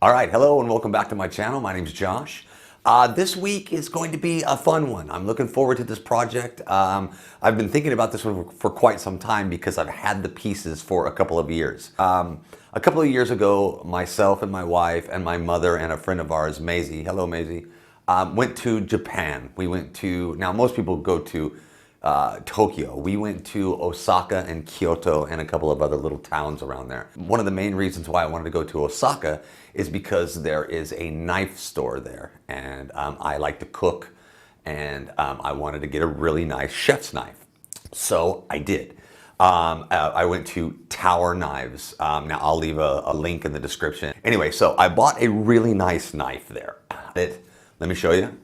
All right, hello and welcome back to my channel. My name's Josh. This week is going to be a fun one. I'm looking forward to this project. I've been thinking about this one for quite some time because I've had the pieces for a couple of years. A couple of years ago, myself and my wife and my mother and a friend of ours, Maisie, hello Maisie, went to Japan. We went to, now most people go to Tokyo. We went to Osaka and Kyoto and a couple of other little towns around there. One of the main reasons why I wanted to go to Osaka is because there is a knife store there, and I like to cook, and I wanted to get a really nice chef's knife. So I did. I went to Tower Knives. Now I'll leave a link in the description. Anyway, so I bought a really nice knife there. Let me show you.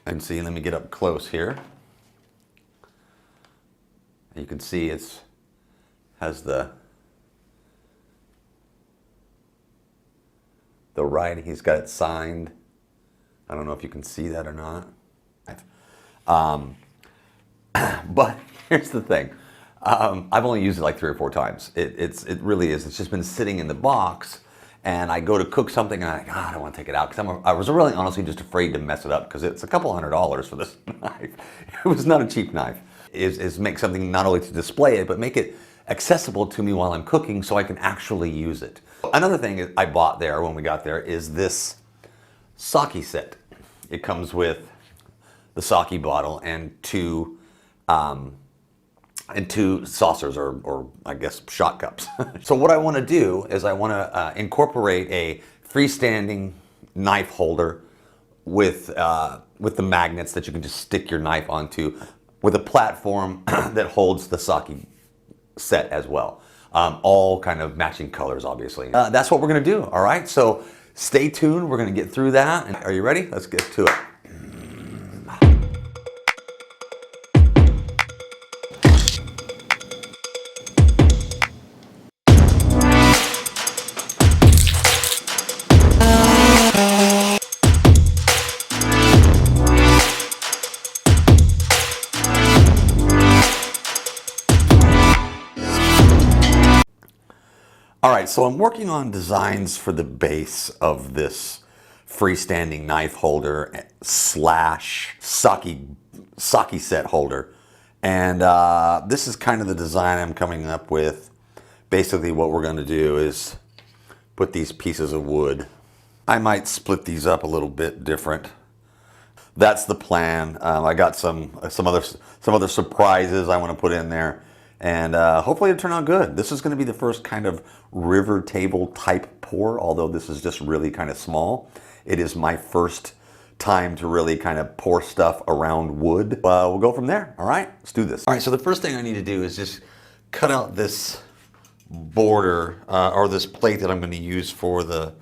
And see, let me get up close here. You can see it's has the writing. He's got it signed. I don't know if you can see that or not. But here's the thing. I've only used it like 3 or 4 times. It really is. It's just been sitting in the box. And I go to cook something and I don't want to take it out because I was really honestly just afraid to mess it up because it's a couple $100 for this knife. It was not a cheap knife. Is make something not only to display it, but make it accessible to me while I'm cooking so I can actually use it. Another thing I bought there when we got there is this Saki set. It comes with the Saki bottle and two saucers or I guess shot cups. So what I want to do is I want to incorporate a freestanding knife holder with the magnets that you can just stick your knife onto, with a platform that holds the Saki set as well. All kind of matching colors, obviously. That's what we're going to do. All right, so stay tuned. We're going to get through that. Are you ready? Let's get to it. All right, so I'm working on designs for the base of this freestanding knife holder slash Saki set holder. And this is kind of the design I'm coming up with. Basically what we're going to do is put these pieces of wood. I might split these up a little bit different. That's the plan. I got some other surprises I want to put in there. And hopefully it'll turn out good. This is going to be the first kind of river table type pour, although this is just really kind of small. It is my first time to really kind of pour stuff around wood. We'll go from there. All right, let's do this. All right, so the first thing I need to do is just cut out this border or this plate that I'm going to use for the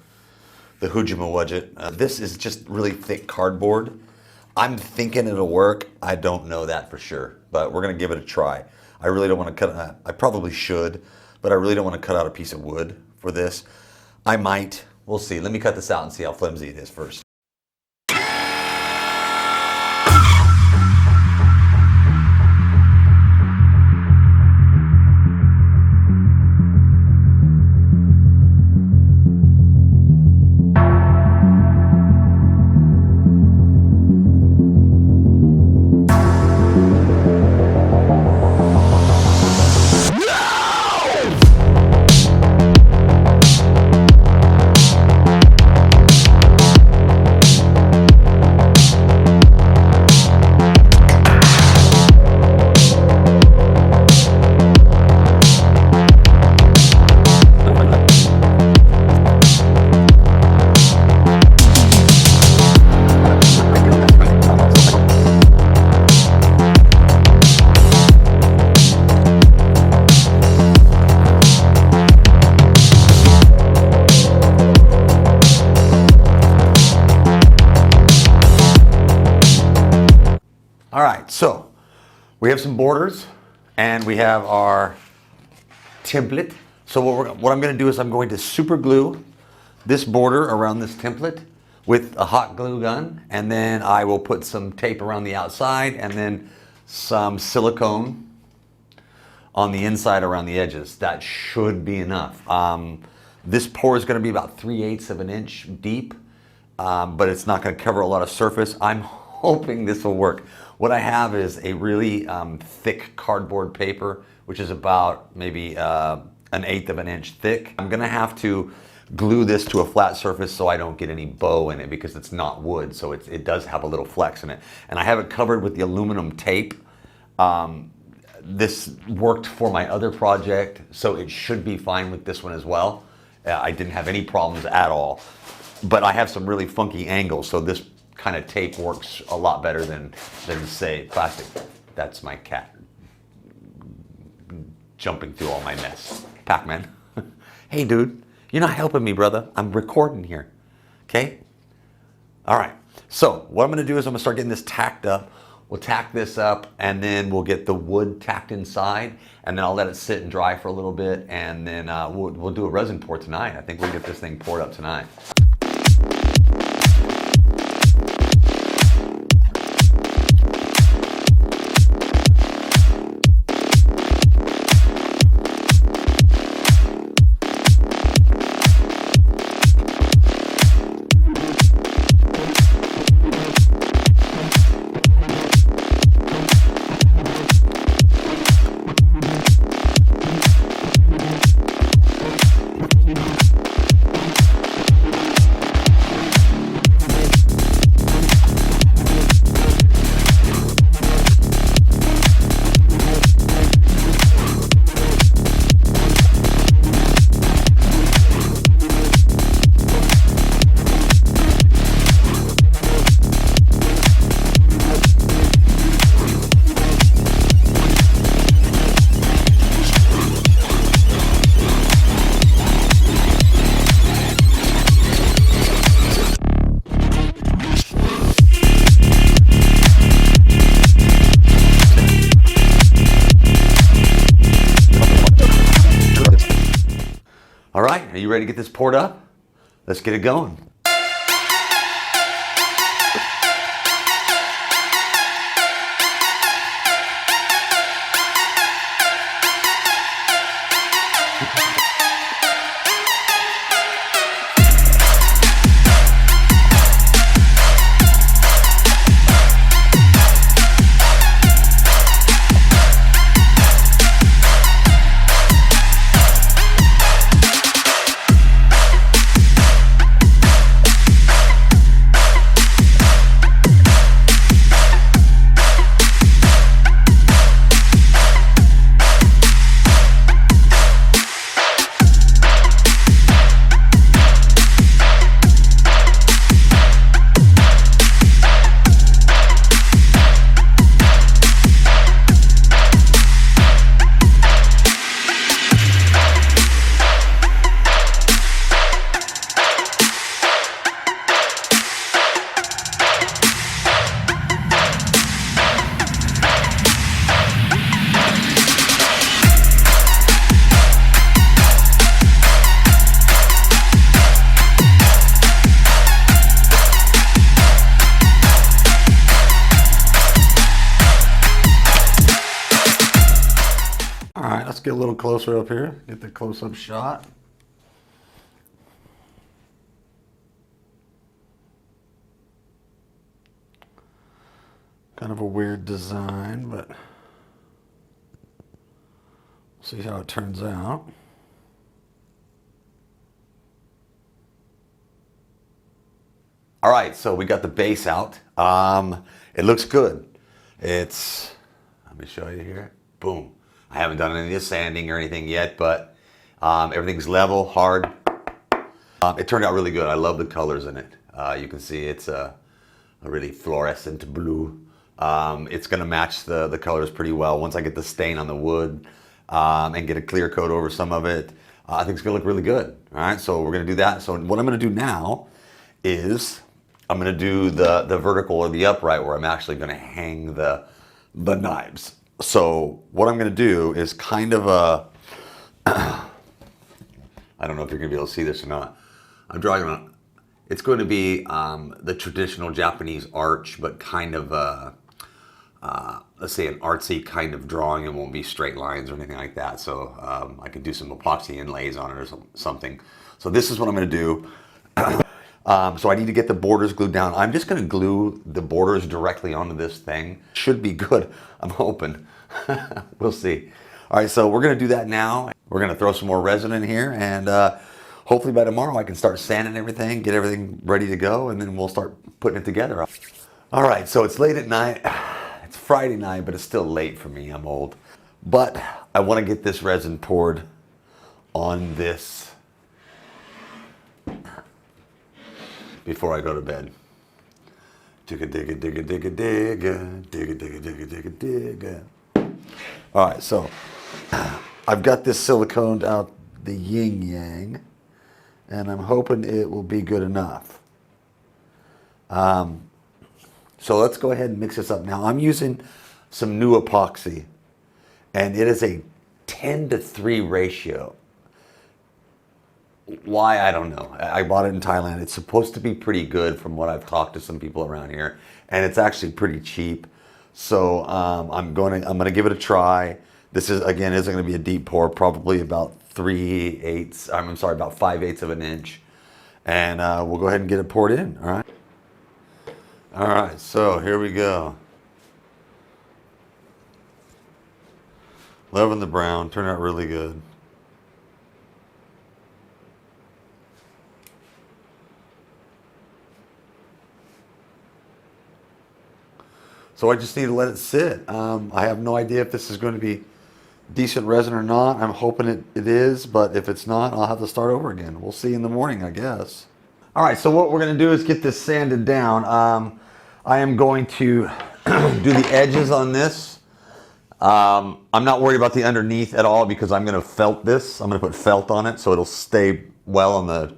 Hujima Widget. This is just really thick cardboard. I'm thinking it'll work. I don't know that for sure, but we're going to give it a try. I really don't want to cut, I probably should, but I really don't want to cut out a piece of wood for this. I might, we'll see. Let me cut this out and see how flimsy it is first. All right, so we have some borders and we have our template. So what I'm going to do is I'm going to super glue this border around this template with a hot glue gun, and then I will put some tape around the outside and then some silicone on the inside around the edges. That should be enough. This pour is going to be about 3/8 of an inch deep, but it's not going to cover a lot of surface. I'm hoping this will work. What I have is a really thick cardboard paper, which is about maybe 1/8 of an inch thick. I'm going to have to glue this to a flat surface so I don't get any bow in it, because it's not wood, so it does have a little flex in it. And I have it covered with the aluminum tape. This worked for my other project, so it should be fine with this one as well. I didn't have any problems at all, but I have some really funky angles, so this kind of tape works a lot better than say plastic. That's my cat jumping through all my mess. Pac-Man. Hey dude, you're not helping me, brother. I'm recording here, okay? All right, so what I'm gonna do is I'm gonna start getting this tacked up. We'll tack this up, and then we'll get the wood tacked inside, and then I'll let it sit and dry for a little bit, and then we'll do a resin pour tonight. I think we'll get this thing poured up tonight. All right, are you ready to get this poured up? Let's get it going. All right, let's get a little closer up here. Get the close-up shot. Kind of a weird design, but we'll see how it turns out. All right, so we got the base out. It looks good. Let me show you here. Boom. I haven't done any of this sanding or anything yet, but everything's level, hard. It turned out really good. I love the colors in it. You can see it's a really fluorescent blue. It's gonna match the colors pretty well. Once I get the stain on the wood and get a clear coat over some of it, I think it's gonna look really good. All right, so we're gonna do that. So what I'm gonna do now is I'm gonna do the vertical or the upright, where I'm actually gonna hang the knives. So what I'm going to do is kind of a, I don't know if you're going to be able to see this or not. I'm drawing on, it's going to be the traditional Japanese arch, but kind of a let's say, an artsy kind of drawing. It won't be straight lines or anything like that. So I could do some epoxy inlays on it or something. So this is what I'm going to do. So I need to get the borders glued down. I'm just going to glue the borders directly onto this thing. Should be good, I'm hoping. We'll see. All right, so we're going to do that now. We're going to throw some more resin in here, and hopefully by tomorrow I can start sanding everything, get everything ready to go, and then we'll start putting it together. All right, so it's late at night. It's Friday night, but it's still late for me. I'm old. But I want to get this resin poured on this before I go to bed. Digga, digga, digga, digga, digga, digga, digga, digga, digga, digga. All right, so I've got this siliconed out the yin yang, and I'm hoping it will be good enough. So let's go ahead and mix this up now. I'm using some new epoxy, and it is a 10-to-3 ratio. Why, I don't know. I bought it in Thailand. It's supposed to be pretty good from what I've talked to some people around here, and it's actually pretty cheap. So I'm gonna give it a try. This is, again, isn't gonna be a deep pour, probably about 3/8. About 5/8 of an inch, and we'll go ahead and get it poured in. All right. All right. So here we go. Loving the brown. Turned out really good. So I just need to let it sit. I have no idea if this is going to be decent resin or not. I'm hoping it is, but if it's not, I'll have to start over again. We'll see in the morning, I guess. All right, so what we're going to do is get this sanded down. I am going to do the edges on this. I'm not worried about the underneath at all because I'm going to felt this. I'm going to put felt on it so it'll stay well on the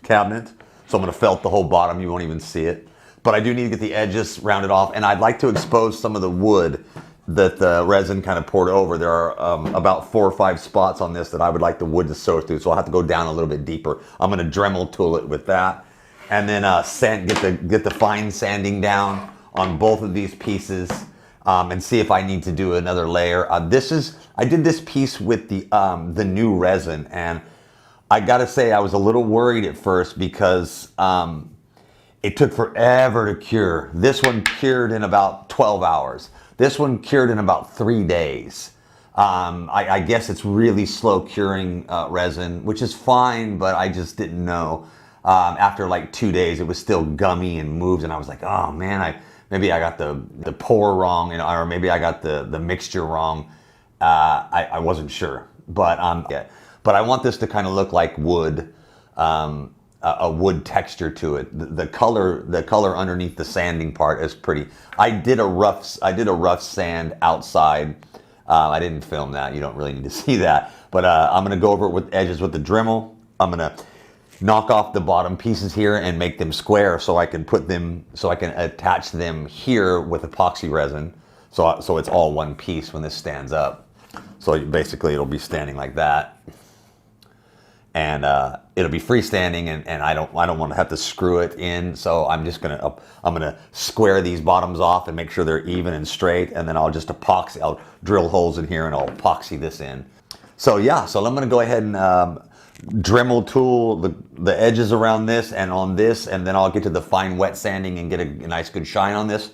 cabinet. So I'm going to felt the whole bottom. You won't even see it. But I do need to get the edges rounded off, and I'd like to expose some of the wood that the resin kind of poured over. There are about 4 or 5 spots on this that I would like the wood to soak through, so I'll have to go down a little bit deeper. I'm going to Dremel tool it with that, and then get the fine sanding down on both of these pieces, and see if I need to do another layer. I did this piece with the new resin, and I got to say I was a little worried at first because it took forever to cure. This one cured in about 12 hours. This one cured in about 3 days. I guess it's really slow curing resin, which is fine, but I just didn't know. After like 2 days, it was still gummy and moved, and I was like, oh man, maybe I got the pour wrong, or maybe I got the mixture wrong. I wasn't sure, but yeah. But I want this to kind of look like wood. A wood texture to it. The color underneath the sanding part is pretty. I did a rough sand outside. I didn't film that. You don't really need to see that. But I'm gonna go over it with edges with the Dremel. I'm gonna knock off the bottom pieces here and make them square so I can attach them here with epoxy resin. So it's all one piece when this stands up. So basically it'll be standing like that. And it'll be freestanding, and I don't want to have to screw it in, so I'm gonna square these bottoms off and make sure they're even and straight, and then I'll drill holes in here and I'll epoxy this in. So yeah, so I'm gonna go ahead and Dremel tool the edges around this and on this, and then I'll get to the fine wet sanding and get a nice good shine on this,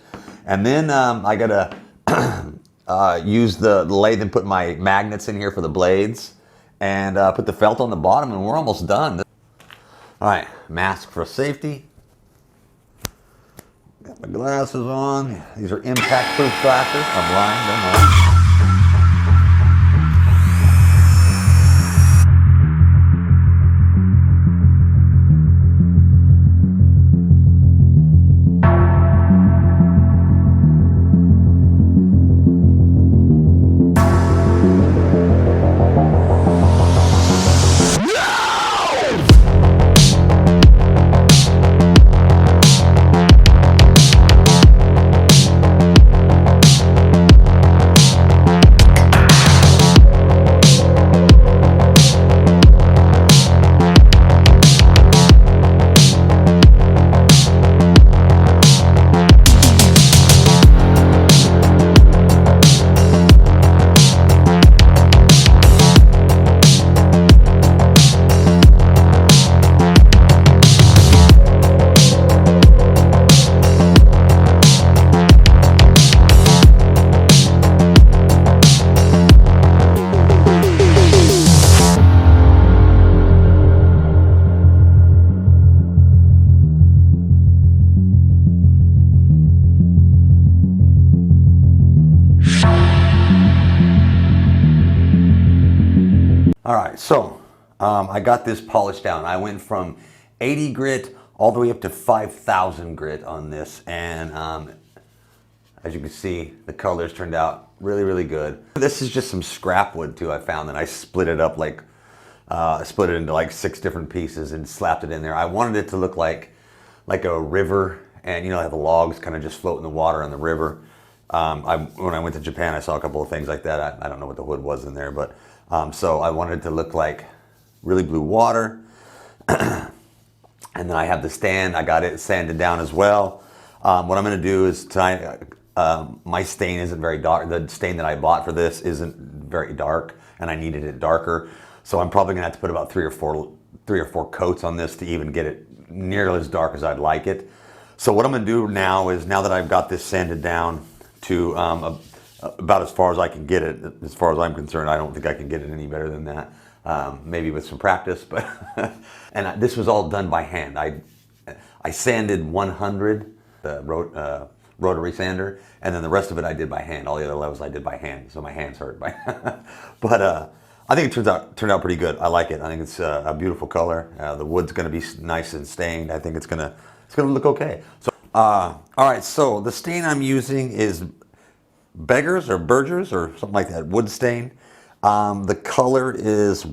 and then I gotta use the lathe and put my magnets in here for the blades. And put the felt on the bottom, and we're almost done. All right, mask for safety. Got my glasses on. These are impact-proof glasses. I'm lying, don't worry. All right, so I got this polished down. I went from 80 grit all the way up to 5,000 grit on this, and as you can see, the colors turned out really, really good. This is just some scrap wood too. I found that I split it up like, I split it into like 6 different pieces and slapped it in there. I wanted it to look like a river, and you know, have the logs kind of just float in the water on the river. When I went to Japan, I saw a couple of things like that. I don't know what the wood was in there, but so I wanted it to look like really blue water. And then I have the stand. I got it sanded down as well. What I'm going to do is tonight, my stain isn't very dark. The stain that I bought for this isn't very dark, and I needed it darker. So I'm probably going to have to put about three or four coats on this to even get it nearly as dark as I'd like it. So what I'm going to do now is, now that I've got this sanded down to about as far as I can get it, as far as I'm concerned, I don't think I can get it any better than that. Maybe with some practice, but and this was all done by hand. I sanded 100 the rotary sander, and then the rest of it I did by hand. All the other levels I did by hand, so my hands hurt. But I think it turned out pretty good. I like it. I think it's a beautiful color. The wood's going to be nice and stained. I think it's gonna look okay. So all right. So the stain I'm using is Beggars or Bergers or something like that, wood stain. The color is,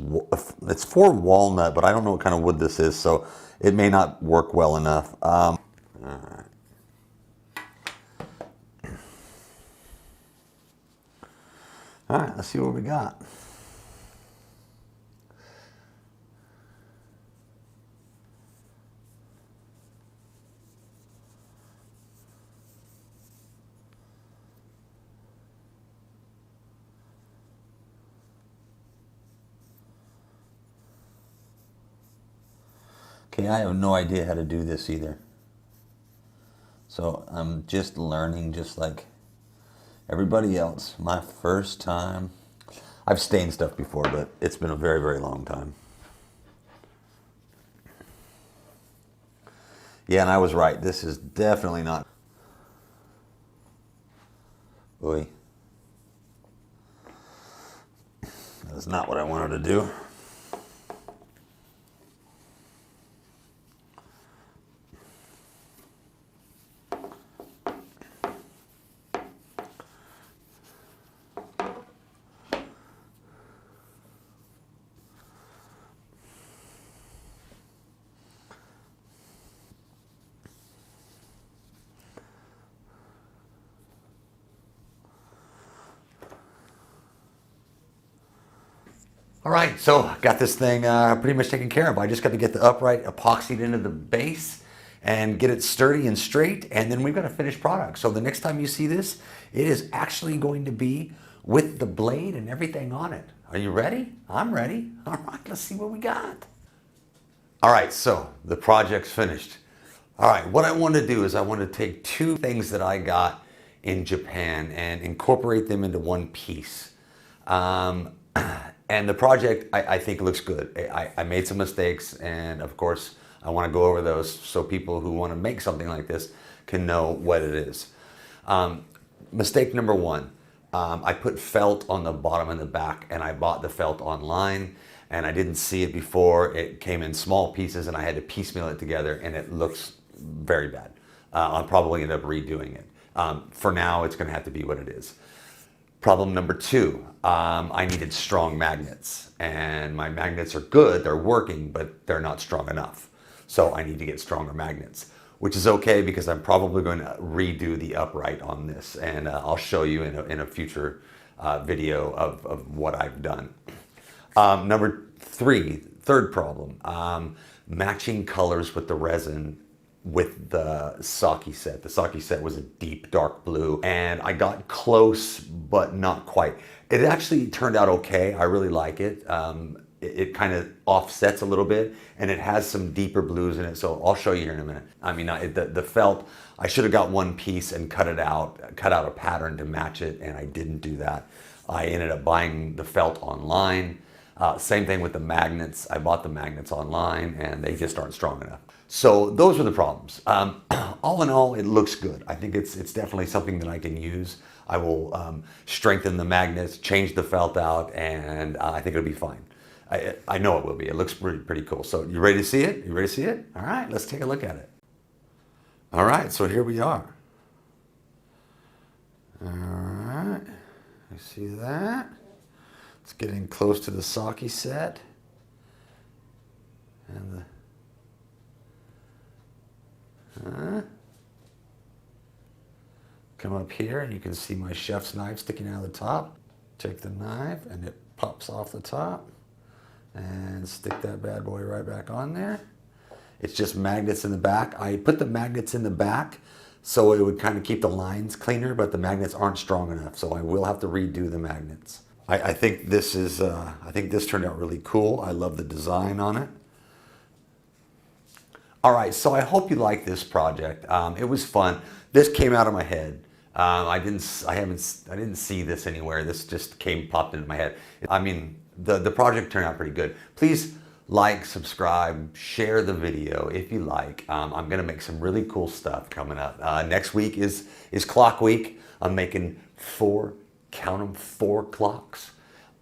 it's for walnut, but I don't know what kind of wood this is, so it may not work well enough. All right. All right, let's see what we got. Okay, I have no idea how to do this either. So I'm just learning, just like everybody else. My first time. I've stained stuff before, but it's been a very, very long time. Yeah, and I was right. This is definitely not. Oy. That's not what I wanted to do. All right, so got this thing pretty much taken care of. I just got to get the upright epoxied into the base and get it sturdy and straight, and then we've got a finished product. So the next time you see this, it is actually going to be with the blade and everything on it. Are you ready? I'm ready. All right, let's see what we got. All right, so the project's finished. All right, what I want to do is I want to take 2 things that I got in Japan and incorporate them into one piece. And the project, I think, looks good. I made some mistakes, and of course, I want to go over those so people who want to make something like this can know what it is. Mistake number 1, I put felt on the bottom and the back, and I bought the felt online, and I didn't see it before. It came in small pieces, and I had to piecemeal it together, and it looks very bad. I'll probably end up redoing it. For now, it's going to have to be what it is. Problem number 2, I needed strong magnets, and my magnets are good, they're working, but they're not strong enough. So I need to get stronger magnets, which is okay because I'm probably going to redo the upright on this, and I'll show you in a future video of what I've done. Number 3, third problem, matching colors with the resin with the Saki set. The Saki set was a deep dark blue, and I got close but not quite. It actually turned out okay. I really like it. It kind of offsets a little bit, and it has some deeper blues in it, so I'll show you here in a minute. I mean, the felt, I should have got one piece and cut out a pattern to match it, and I didn't do that. I ended up buying the felt online. Same thing with the magnets. I bought the magnets online, and they just aren't strong enough. So those are the problems. All in all, it looks good. I think it's definitely something that I can use. I will strengthen the magnets, change the felt out, and I think it'll be fine. I know it will be. It looks pretty cool. So you ready to see it? You ready to see it? All right, let's take a look at it. All right, so here we are. All right, you see that? It's getting close to the Saki set. And come up here and you can see my chef's knife sticking out of the top. Take the knife and it pops off the top and stick that bad boy right back on there. It's just magnets in the back. I put the magnets in the back so it would kind of keep the lines cleaner, but the magnets aren't strong enough, so I will have to redo the magnets. I think this is, I think this turned out really cool. I love the design on it. All right, so I hope you like this project. It was fun. This came out of my head. I didn't see this anywhere. This just popped into my head. I mean, the project turned out pretty good. Please like, subscribe, share the video if you like. I'm gonna make some really cool stuff coming up. Next week is clock week. I'm making 4 clocks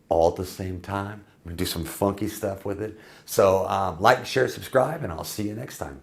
all at the same time. I'm gonna do some funky stuff with it. So like, share, subscribe, and I'll see you next time.